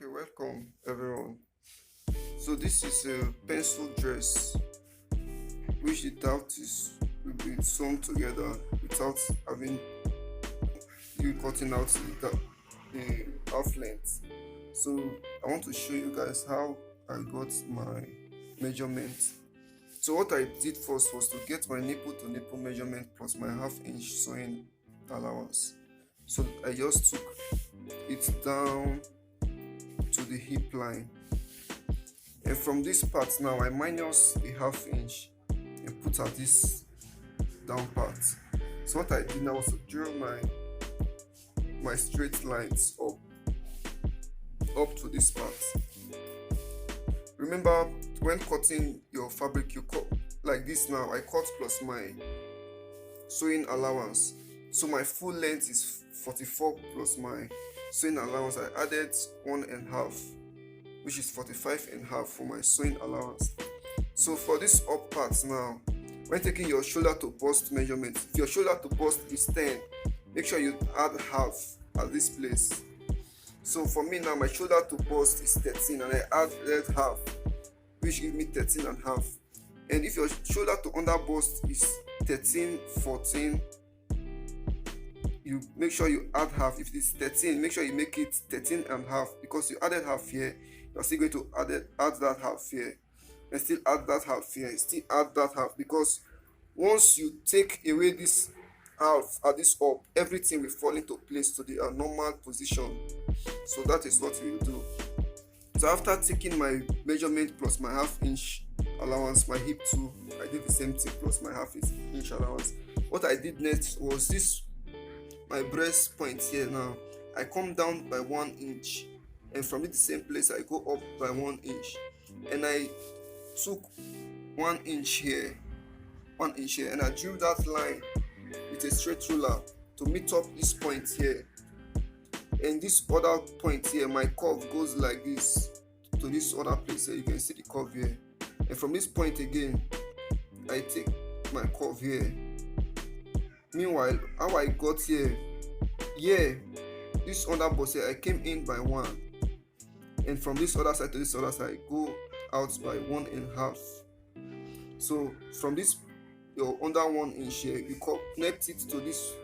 Okay, welcome everyone. So this is a pencil dress which the doubt is will be sewn together without having you cutting out the half length. So I want to show you guys how I got my measurement. So what I did first was to get my nipple to nipple measurement plus my half-inch sewing allowance. So I just took it down to the hip line, and from this part now I minus the half-inch and put at this down part. So what I did now was to draw my straight lines up to this part. Remember, when cutting your fabric, you cut like this. Now I cut plus my sewing allowance, so my full length is 44 plus my sewing allowance. I added 1.5, which is 45.5 for my sewing allowance. So for this up part now, when taking your shoulder to bust measurement, if your shoulder to bust is 10, make sure you add half at this place. So for me now, my shoulder to bust is 13 and I added half, which gives me 13.5. And if your shoulder to under bust is 13, 14, you make sure you add half. If it is 13, make sure you make it 13.5, because you added half here, you're still going to add that half here, and still add that half here, still add that half, because once you take away this half at this up, everything will fall into place to the normal position. So that is what we will do. So after taking my measurement plus my half-inch allowance, my hip too, I did the same thing plus my half-inch allowance. What I did next was this, my breast point here. Now I come down by 1 inch, and from the same place I go up by 1 inch, and I took 1 inch here, 1 inch here, and I drew that line with a straight ruler to meet up this point here. And this other point here, my curve goes like this to this other place here. You can see the curve here, and from this point again I take my curve here. Meanwhile, how I got here, this under bust here, I came in by 1, and from this other side to this other side, go out by 1.5. So from this your under 1 inch here, you connect it to this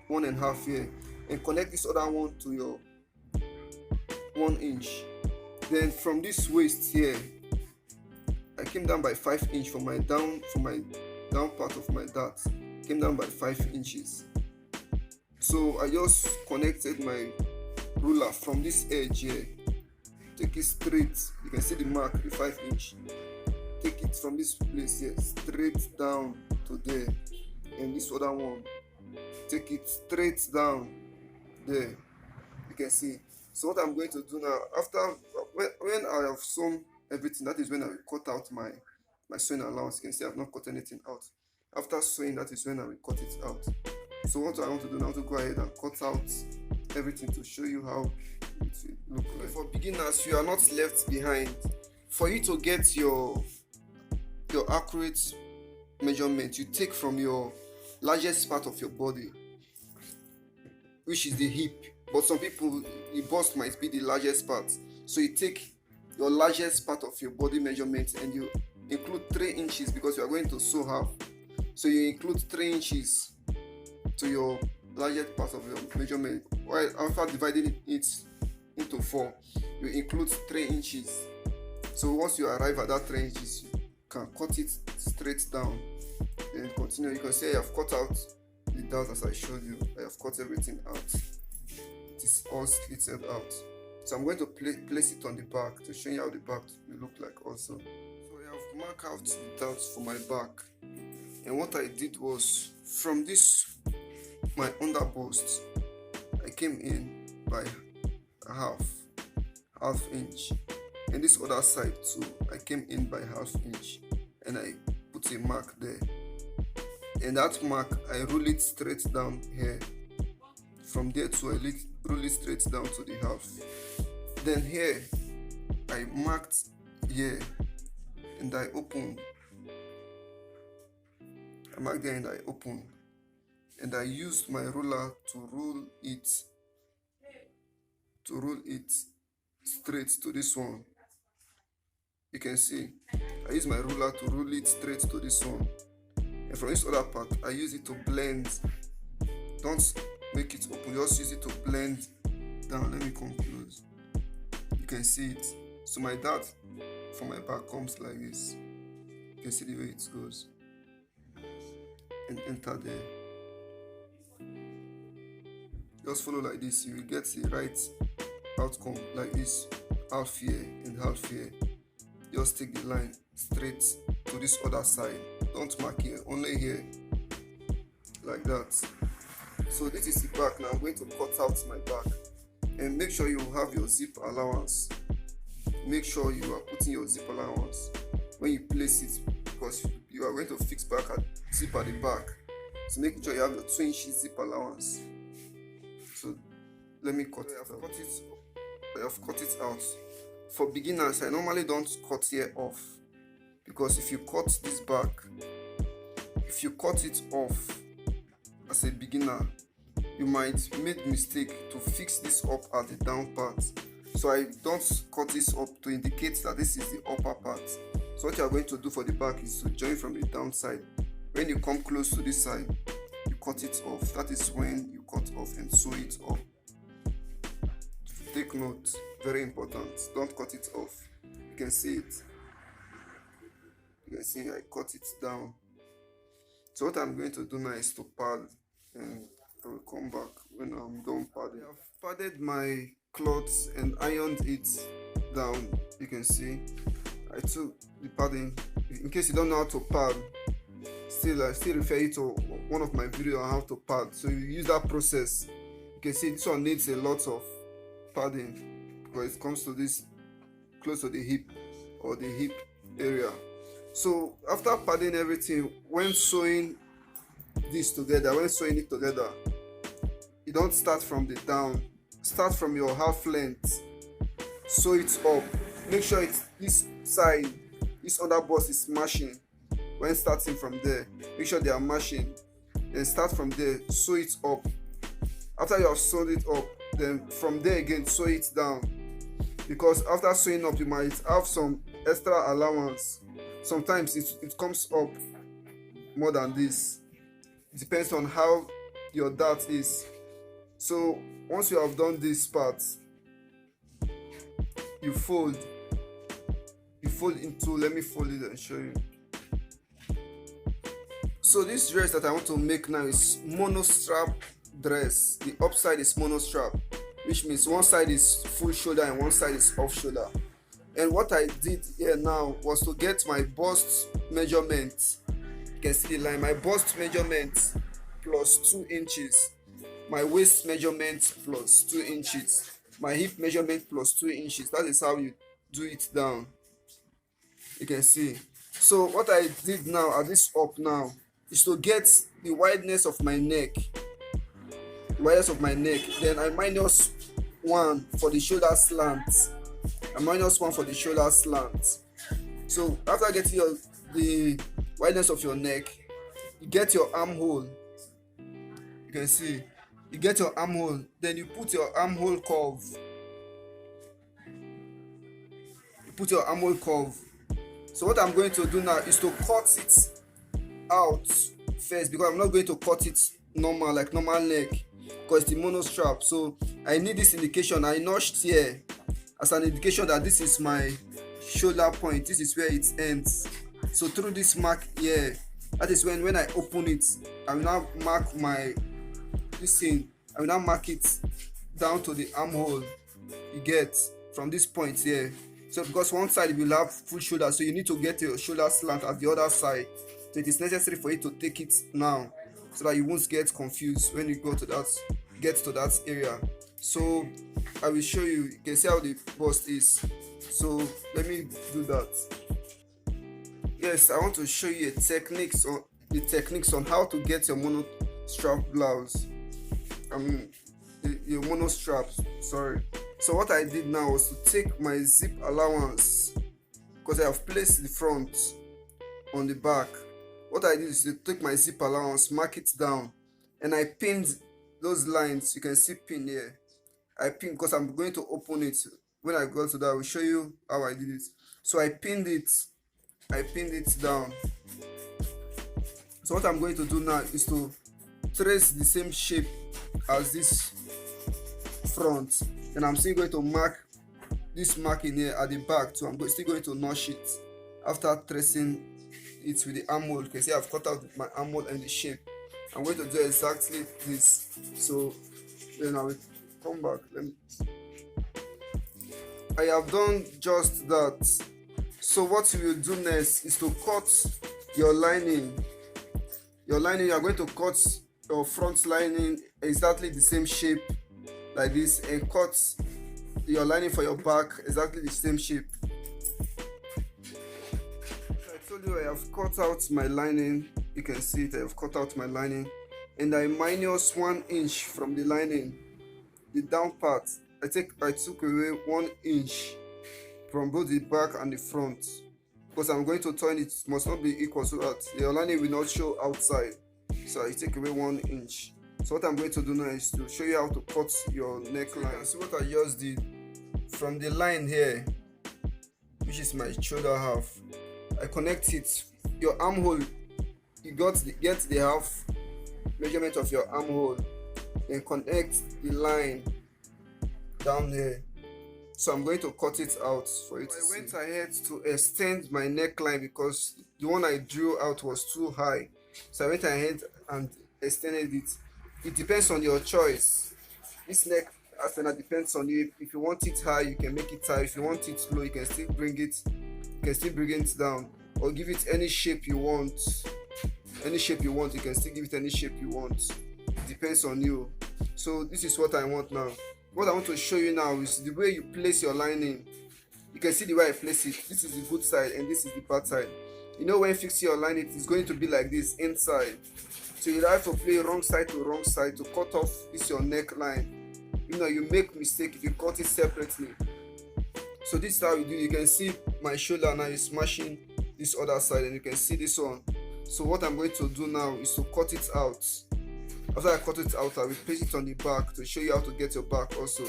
1.5 here, and connect this other one to your 1 inch. Then from this waist here, I came down by 5 inch for my down part of my dart, came down by 5 inches. So I just connected my ruler from this edge here, take it straight. You can see the mark, the 5 inch. Take it from this place here straight down to there, and this other one, take it straight down there. You can see. So what I'm going to do now, after when I have sewn everything, that is when I will cut out my sewing allowance. You can see I've not cut anything out. After sewing, that is when I will cut it out. So what I want to do now, to go ahead and cut out everything to show you how it will look like. For beginners, you are not left behind. For you to get your accurate measurement, you take from your largest part of your body, which is the hip. But some people, the bust might be the largest part. So you take your largest part of your body measurement and you include 3 inches, because you are going to sew half. So you include 3 inches to your largest part of your measurement. While after dividing it into 4, you include 3 inches. So once you arrive at that 3 inches, you can cut it straight down and continue. You can see I have cut out the dart as I showed you. I have cut everything out. It is all slitted out. So I'm going to place it on the back to show you how the back will look like also. So I have marked out the darts for my back, and what I did was, from this my under bust, I came in by half inch, and this other side too, I came in by half inch, and I put a mark there, and that mark I roll it straight down here. From there too, I roll it straight down to the half. Then here I marked here, and I opened. I marked there and I opened, and I used my ruler to roll it straight to this one. You can see I use my ruler to rule it straight to this one, and from this other part I use it to blend. Don't make it open, just use it to blend down. Let me come close. You can see it. So my dart from my back comes like this. You can see the way it goes and enter there. Just follow like this, you will get the right outcome like this, half here and half here. Just take the line straight to this other side. Don't mark here, only here, like that. So this is the back. Now I'm going to cut out my back, and make sure you have your zip allowance. Make sure you are putting your zip allowance when you place it, because you are going to fix back at zip at the back. So make sure you have your 2 inches zip allowance. So let me cut it out. I have cut it out. For beginners, I normally don't cut here off, because if you cut this back, if you cut it off as a beginner, you might make mistake to fix this up at the down part. So I don't cut this up to indicate that this is the upper part. So what you are going to do for the back is to join from the down side. When you come close to this side, you cut it off. That is when you cut off and sew it up. Take note, very important, don't cut it off. You can see it. You can see I cut it down. So what I'm going to do now is to pad, and I will come back when I'm done padding. I've padded my cloth and ironed it down. You can see I took the padding. In case you don't know how to pad, I still refer you to one of my videos on how to pad. So you use that process. You can see this one needs a lot of padding because it comes to this close to the hip or the hip area. So after padding everything, when sewing this together, you don't start from the down. Start from your half length, sew it up. Make sure it's this side, this other bust is matching. When starting from there, make sure they are matching. Then start from there, sew it up. After you have sewed it up, then from there again sew it down, because after sewing up you might have some extra allowance. Sometimes it comes up more than this. It depends on how your dart is. So once you have done this part, you fold into, let me fold it and show you. So this dress that I want to make now is monostrap dress. The upside is monostrap, which means one side is full shoulder and one side is off shoulder. And what I did here now was to get my bust measurement. You can see the line. My bust measurement plus 2 inches, my waist measurement plus 2 inches, my hip measurement plus 2 inches. That is how you do it down. You can see. So what I did now at this up now is to get the wideness of my neck. Then I minus 1 for the shoulder slant. So after getting the wideness of your neck, you get your armhole. You can see you get your armhole, then you put your armhole curve. So what I'm going to do now is to cut it out first, because I'm not going to cut it normal like normal neck, because it's the mono strap. So I need this indication. I notched here as an indication that this is my shoulder point, this is where it ends. So through this mark here, that is when I open it, I will now mark I will now mark it down to the armhole. You get from this point here. So because one side will have full shoulder, so you need to get your shoulder slant at the other side. So it is necessary for you to take it now, so that you won't get confused when you get to that area. So I will show you. You can see how the bust is. So let me do that. Yes, I want to show you the techniques on how to get your mono strap blouse. Your mono straps. Sorry. So what I did now was to take my zip allowance, because I have placed the front on the back. What I did is to take my zip allowance, mark it down, and I pinned those lines. You can see pin here. I pinned because I'm going to open it when I got to that, I will show you how I did it. So I pinned it down. So what I'm going to do now is to trace the same shape as this front, and I'm still going to mark this marking here at the back too. I'm still going to notch it after tracing it with the armhole. You can see I've cut out my armhole and the shape. I'm going to do exactly this. So then I will come back. I have done just that. So what you will do next is to cut your lining. You are going to cut your front lining exactly the same shape like this, and cut your lining for your back exactly the same shape. I told you I have cut out my lining. You can see it. I have cut out my lining, and I minus 1 inch from the lining, the down part. I took away 1 inch from both the back and the front, because I'm going to turn it. Must not be equal so that your lining will not show outside. So I take away 1 inch. So what I'm going to do now is to show you how to cut your neckline. See what I just did from the line here, which is my shoulder half. I connect it. Your armhole, you get the half measurement of your armhole, then connect the line down here. So I'm going to cut it out for you to see. I went ahead to extend my neckline because the one I drew out was too high. So I went ahead and extended it. It depends on your choice. This neck extender depends on you. If you want it high, you can make it high. If you want it low, you can still bring it. You can still bring it down, or give it any shape you want. Any shape you want, you can still give it any shape you want. It depends on you. So this is what I want now. What I want to show you now is the way you place your lining. You can see the way I place it. This is the good side and this is the bad side. You know, when fixing your line, it is going to be like this inside. So you have to play wrong side to cut off this your neckline. You know, you make mistake if you cut it separately. So this is how you do. You can see my shoulder now is smashing this other side, and you can see this one. So what I'm going to do now is to cut it out. After I cut it out, I will place it on the back to show you how to get your back also.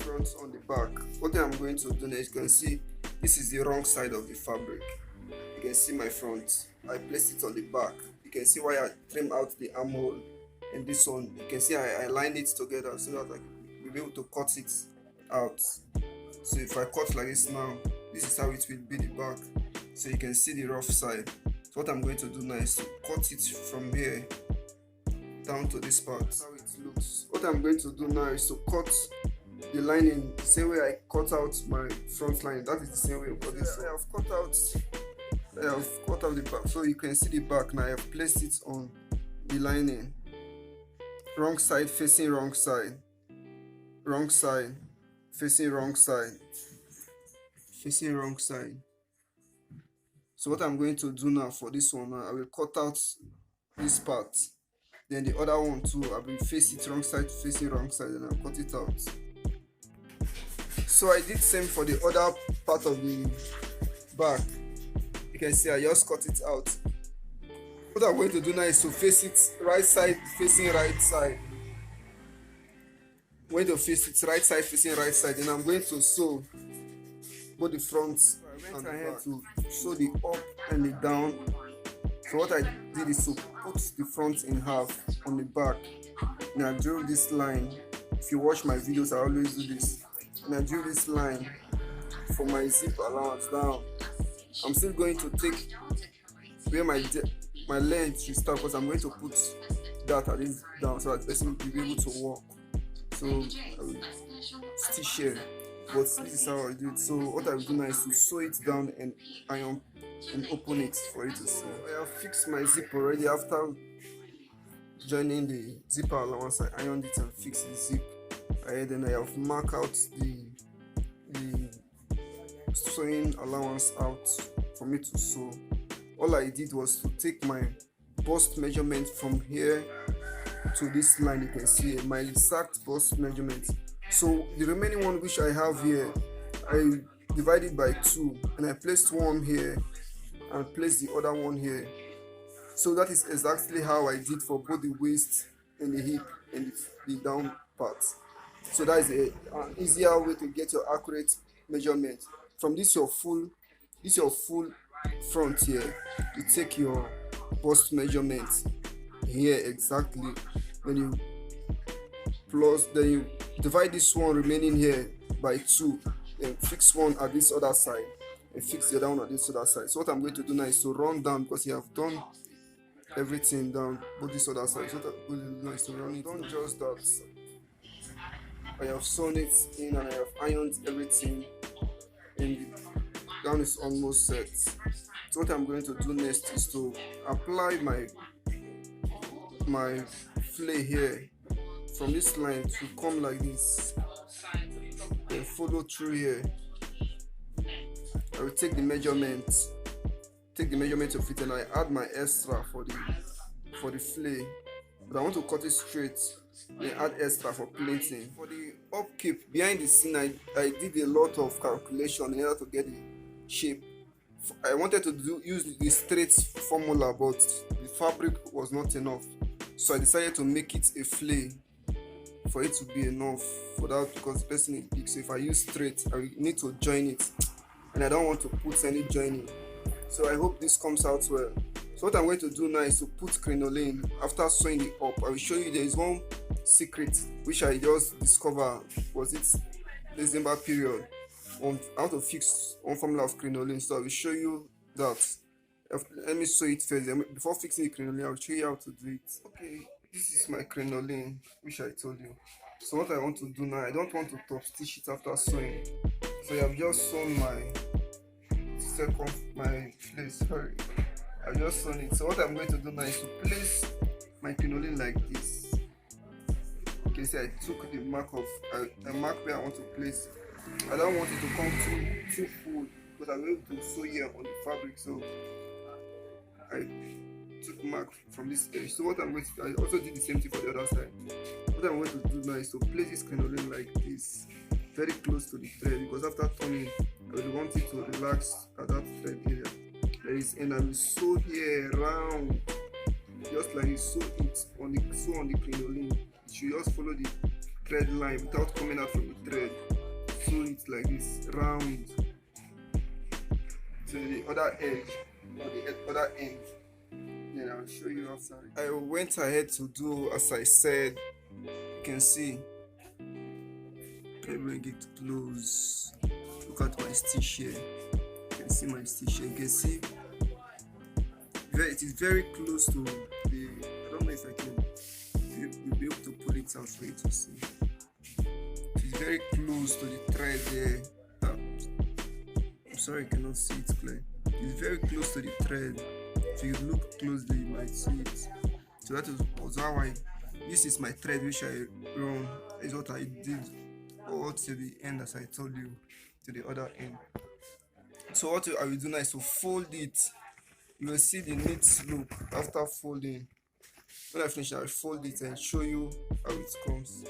Front on the back. What I'm going to do next, you can see this is the wrong side of the fabric. You can see my front. I placed it on the back. You can see why I trim out the armhole, and this one, you can see I aligned it together so that I will be able to cut it out. So if I cut like this now, this is how it will be the back. So you can see the rough side. So what I'm going to do now is to cut it from here down to this part. That's how it looks. What I'm going to do now is to cut the lining the same way I cut out my front line. That is the same way for this one. I have cut out the back, so you can see the back now. I have placed it on the lining. Wrong side facing wrong side. Wrong side facing wrong side. Facing wrong side. So what I'm going to do now for this one now, I will cut out this part. Then the other one too, I will face it wrong side facing wrong side, and I'll cut it out. So I did same for the other part of the back. You can see I just cut it out. What I'm going to do now is to face it right side facing right side. I'm going to face it right side facing right side, and I'm going to sew both the front and the back. To sew the up and the down. So what I did is to put the front in half on the back, and I drew this line. If you watch my videos, I always do this. And I drew this line for my zip allowance down. I'm still going to take where my length should start, because I'm going to put that at this down so that the person will be able to walk. So I will stitch here, but this is how I do it. So what I will do now is to sew it down and iron and open it for it to sew. I have fixed my zip already. After joining the zipper allowance, I ironed it and fixed the zip. Then I have marked out the sewing allowance out for me to sew. All I did was to take my bust measurement from here to this line. You can see my exact bust measurement. So the remaining one which I have here, I divided by 2, and I placed one here and placed the other one here. So that is exactly how I did for both the waist and the hip and the down part. So that is an easier way to get your accurate measurement. From this your full front here, you take your bust measurement here exactly. Then you then you divide this one remaining here by 2, then fix one at this other side and fix the other one at this other side. So what I'm going to do now is to run down, because you have done everything down both this other side. So what I'm going to do now is to run it. Don't just that. I have sewn it in and I have ironed everything, and the gown is almost set. So what I'm going to do next is to apply my flay here from this line to come like this, then follow through here. I will take the measurement of it, and I add my extra for the flay, but I want to cut it straight, then add extra for pleating. For the upkeep behind the scene, I did a lot of calculation in order to get the shape. I wanted to use the straight formula, but the fabric was not enough, so I decided to make it a flay for it to be enough for that, because the person is big. So if I use straight, I need to join it, and I don't want to put any joining. So I hope this comes out well. So what I'm going to do now is to put crinoline. After sewing it up, I will show you there is one secret which I just discovered, was it December period, on how to fix one formula of crinoline. So I will show you that. Let me sew it first. Before fixing the crinoline, I will show you how to do it. Okay, this is my crinoline which I told you. So what I want to do now, I don't want to top stitch it after sewing. So I have just sewn my place. Sorry, I just sewn it. So what I'm going to do now is to place my crinoline like this. Okay, see, I took the mark of a mark where I want to place. I don't want it to come too full, because I'm going to sew here on the fabric. So I took mark from this edge. So what I'm going to, I also did the same thing for the other side. What I'm going to do now is to place this crinoline like this, very close to the thread, because after turning, I will want it to relax at that thread area. And I will sew here round, just like you sew it on the crinoline. You should just follow the thread line without coming out from the thread. Sew it like this round to the other edge or the other end. Then I'll show you outside. I went ahead to do as I said. You can see. Let me bring it close. Look at my stitch here. You can see my stitch here. You can see it is very close to the. I don't know if I can. You'll be able to pull it out for you to see. It is very close to the thread there. I'm sorry, you cannot see it clear. It's very close to the thread. If you look closely, you might see it. So that was how this is my thread which I run. Is what I did all to the end, as I told you, to the other end. So what I will do now is to fold it. You will see the neat look after folding. When I finish, I will fold it and show you how it comes.